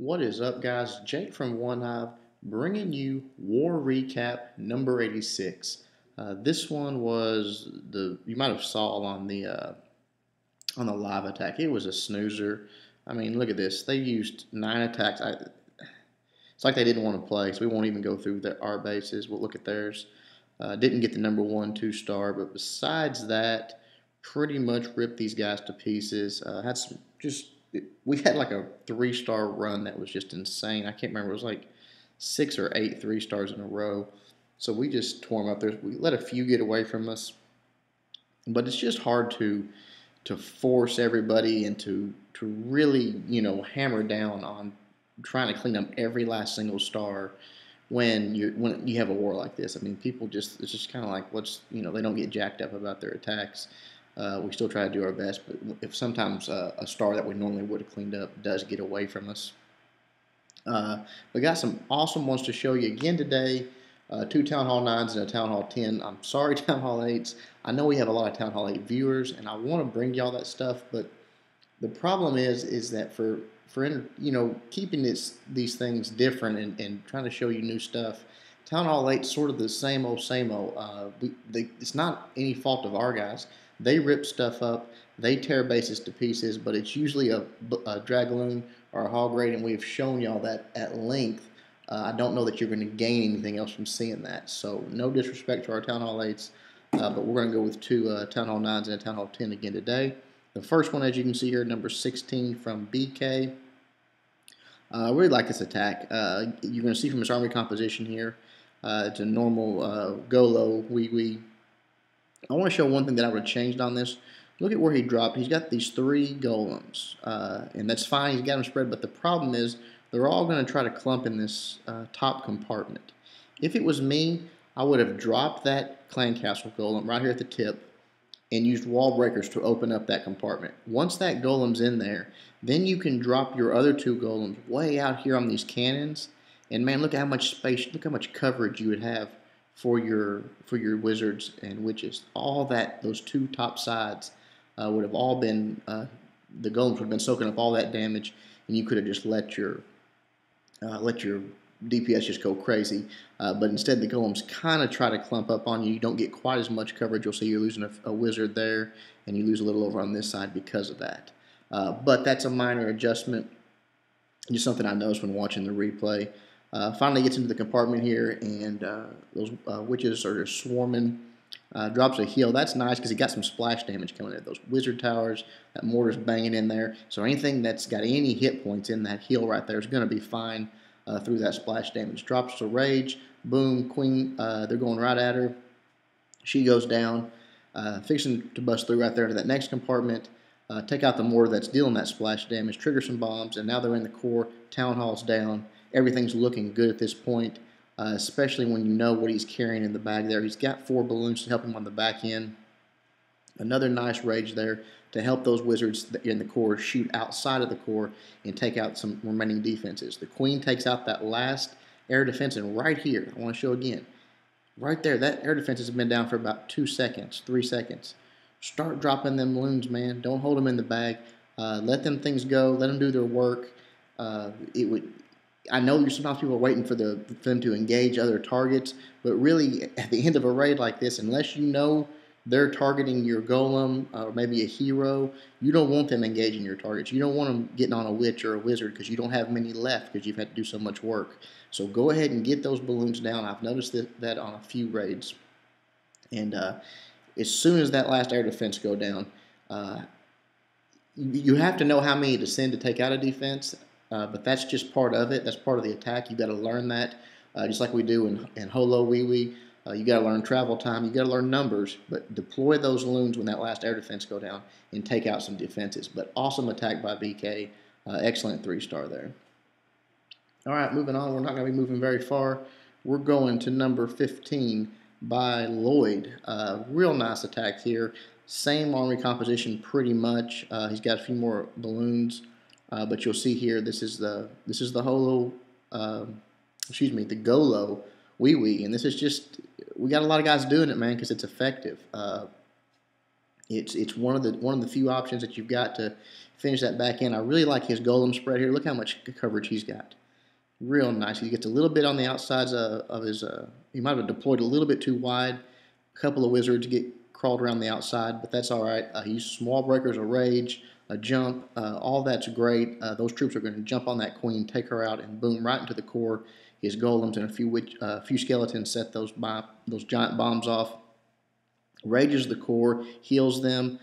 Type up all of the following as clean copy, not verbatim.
What is up, guys? Jake from OneHive bringing you War Recap number 86. This one was you might have saw on the live attack. It was a snoozer. I mean, look at this. They used 9 attacks. It's like they didn't want to play, so we won't even go through our bases. We'll look at theirs. Didn't get the number 1, 2-star, but besides that, pretty much ripped these guys to pieces. Had some just we had like a 3-star run that was just insane. I can't remember. It was like 6 or 8 3-stars in a row. So we just tore them up. We let a few get away from us, but it's just hard to force everybody and to really hammer down on trying to clean up every last single star when you have a war like this. I mean, people it's just kind of like they don't get jacked up about their attacks. We still try to do our best, but if sometimes a star that we normally would have cleaned up does get away from us. We got some awesome ones to show you again today. 2 Town Hall 9s and a Town Hall 10. I'm sorry, Town Hall 8s. I know we have a lot of Town Hall 8 viewers, and I want to bring y'all that stuff, but the problem is that for keeping these things different and trying to show you new stuff, Town Hall 8 sort of the same old, same old. It's not any fault of our guys. They rip stuff up, they tear bases to pieces, but it's usually a Dragaloon or a Hog Raid, and we've shown y'all that at length. I don't know that you're going to gain anything else from seeing that. So no disrespect to our Town Hall 8s, but we're going to go with 2 Town Hall 9s and a Town Hall 10 again today. The first one, as you can see here, number 16 from BK. I really like this attack. You're going to see from his army composition here, it's a normal GoloWe. I want to show one thing that I would have changed on this. Look at where he dropped. He's got these 3 golems, and that's fine. He's got them spread, but the problem is they're all going to try to clump in this top compartment. If it was me, I would have dropped that clan castle golem right here at the tip and used wall breakers to open up that compartment. Once that golem's in there, then you can drop your other 2 golems way out here on these cannons. And man, look at how much space, look how much coverage you would have for your wizards and witches. All that, those 2 top sides would have all been, the golems would have been soaking up all that damage, and you could have just let your DPS just go crazy. But instead, the golems kind of try to clump up on you. You don't get quite as much coverage. You'll see you're losing a wizard there, and you lose a little over on this side because of that. But that's a minor adjustment. Just something I noticed when watching the replay. Finally gets into the compartment here, and those witches are just swarming. Drops a heal. That's nice because he got some splash damage coming in. Those wizard towers, that mortar's banging in there. So anything that's got any hit points in that heal right there is going to be fine through that splash damage. Drops to rage. Boom. Queen. They're going right at her. She goes down. Fixing to bust through right there into that next compartment. Take out the mortar that's dealing that splash damage. Trigger some bombs, and now they're in the core. Town Hall's down. Everything's looking good at this point. Especially when you know what he's carrying in the bag there. He's got 4 balloons to help him on the back end. Another nice rage there to help those wizards in the core shoot outside of the core and take out some remaining defenses. The queen takes out that last air defense, and right here, I want to show again, right there, that air defense has been down for about 2 seconds, 3 seconds. Start dropping them balloons, man. Don't hold them in the bag. Let them things go. Let them do their work. I know sometimes people are waiting for them to engage other targets, but really at the end of a raid like this, unless you know they're targeting your golem or maybe a hero, you don't want them engaging your targets. You don't want them getting on a witch or a wizard because you don't have many left because you've had to do so much work. So go ahead and get those balloons down. I've noticed that on a few raids. And as soon as that last air defense go down, you have to know how many to send to take out a defense. But that's just part of it. That's part of the attack. You've got to learn that, just like we do in GoloWe. You got to learn travel time. You got to learn numbers, but deploy those loons when that last air defense go down and take out some defenses. But awesome attack by BK. Excellent 3-star there. All right, moving on. We're not going to be moving very far. We're going to number 15 by Lloyd. Real nice attack here. Same army composition pretty much. He's got a few more balloons. But you'll see here, this is the GoloWe, and this is just, we got a lot of guys doing it, man, because it's effective. It's one of the few options that you've got to, finish that back in. I really like his golem spread here. Look how much coverage he's got. Real nice. He gets a little bit on the outsides of his, he might have deployed a little bit too wide. A couple of wizards get crawled around the outside, but that's all right. He used small breakers, a rage, a jump, all that's great. Those troops are going to jump on that queen, take her out, and boom, right into the core. His golems and a few skeletons set those giant bombs off. Rages the core, heals them.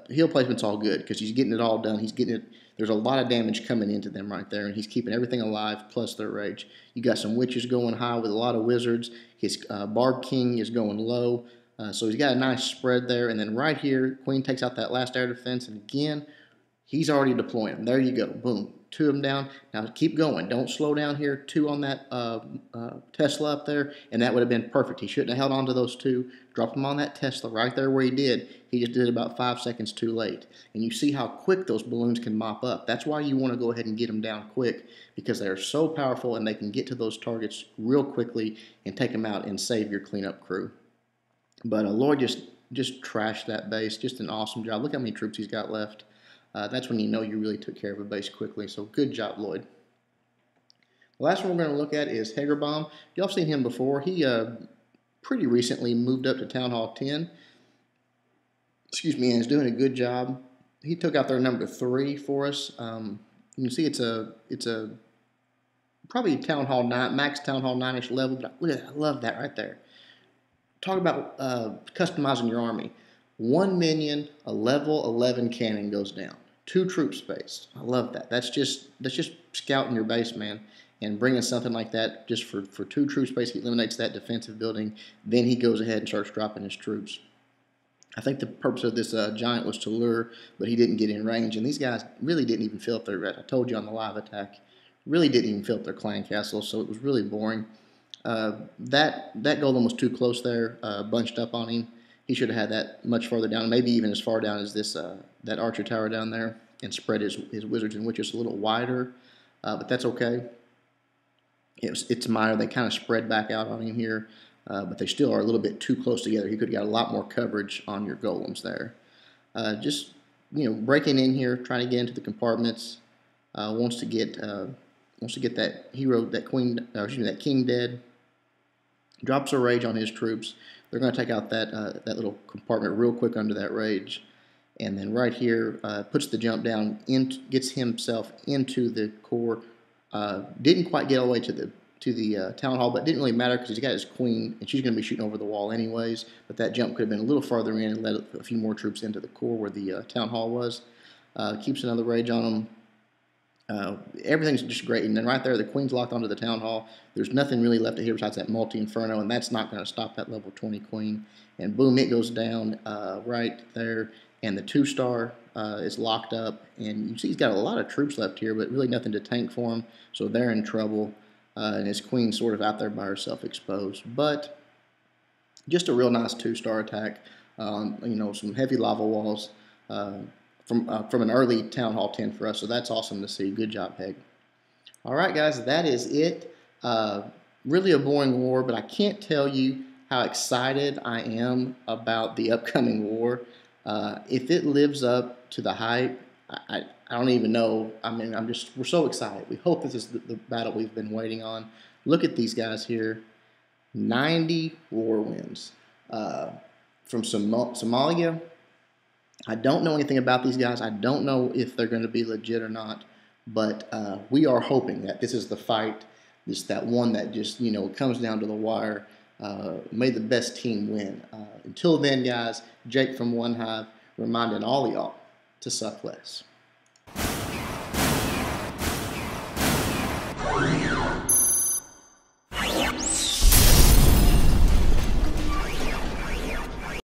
Heal placement's all good because he's getting it all done. He's getting it. There's a lot of damage coming into them right there, and he's keeping everything alive plus their rage. You got some witches going high with a lot of wizards. His Barb King is going low, so he's got a nice spread there. And then right here, Queen takes out that last air defense, and again, he's already deploying them. There you go, boom. 2 of them down. Now keep going. Don't slow down here. 2 on that Tesla up there, and that would have been perfect. He shouldn't have held on to those 2. Dropped them on that Tesla right there where he did. He just did it about 5 seconds too late. And you see how quick those balloons can mop up. That's why you want to go ahead and get them down quick, because they're so powerful and they can get to those targets real quickly and take them out and save your cleanup crew. But Lloyd just trashed that base. Just an awesome job. Look how many troops he's got left. That's when you know you really took care of a base quickly. So good job, Lloyd. The last one we're going to look at is Hagerbaum. Y'all seen him before. He pretty recently moved up to Town Hall 10. Excuse me, and is doing a good job. He took out their number 3 for us. You can see it's a probably Town Hall 9, max Town Hall 9-ish level. But look at that, I love that right there. Talk about customizing your army. 1 minion, a level 11 cannon goes down. 2 troop space. I love that. That's just scouting your base, man, and bringing something like that just for 2 troop space. He eliminates that defensive building. Then he goes ahead and starts dropping his troops. I think the purpose of this giant was to lure, but he didn't get in range. And these guys really didn't even fill up their, I told you on the live attack, really didn't even fill up their clan castles, so it was really boring. That golem was too close there, bunched up on him. He should have had that much farther down, maybe even as far down as this that archer tower down there, and spread his wizards and witches a little wider, but that's okay. It's minor. They kind of spread back out on him here, but they still are a little bit too close together. He could have got a lot more coverage on your golems there. Just breaking in here, trying to get into the compartments. Wants to get that hero, that queen, that king dead. Drops a rage on his troops. They're going to take out that little compartment real quick under that rage, and then right here puts the jump down, gets himself into the core. Didn't quite get all the way to the town hall, but it didn't really matter because he's got his queen, and she's going to be shooting over the wall anyways. But that jump could have been a little farther in and let a few more troops into the core where the town hall was. Keeps another rage on him. Everything's just great, and then right there the queen's locked onto the town hall. There's nothing really left to here besides that multi-inferno, and that's not going to stop that level 20 queen. And boom, it goes down right there, and the 2-star is locked up, and you see he's got a lot of troops left here, but really nothing to tank for him, so they're in trouble, and his queen's sort of out there by herself exposed. But just a real nice 2-star attack. Some heavy lava walls. From an early Town Hall 10 for us, so that's awesome to see. Good job, Peg. All right, guys, that is it. Really a boring war, but I can't tell you how excited I am about the upcoming war. If it lives up to the hype, I don't even know. I mean, we're so excited. We hope this is the battle we've been waiting on. Look at these guys here. 90 war wins. From Somalia. I don't know anything about these guys. I don't know if they're going to be legit or not, but we are hoping that this is the fight, that one that just, comes down to the wire. May the best team win. Until then, guys, Jake from OneHive reminding all of y'all to suck less.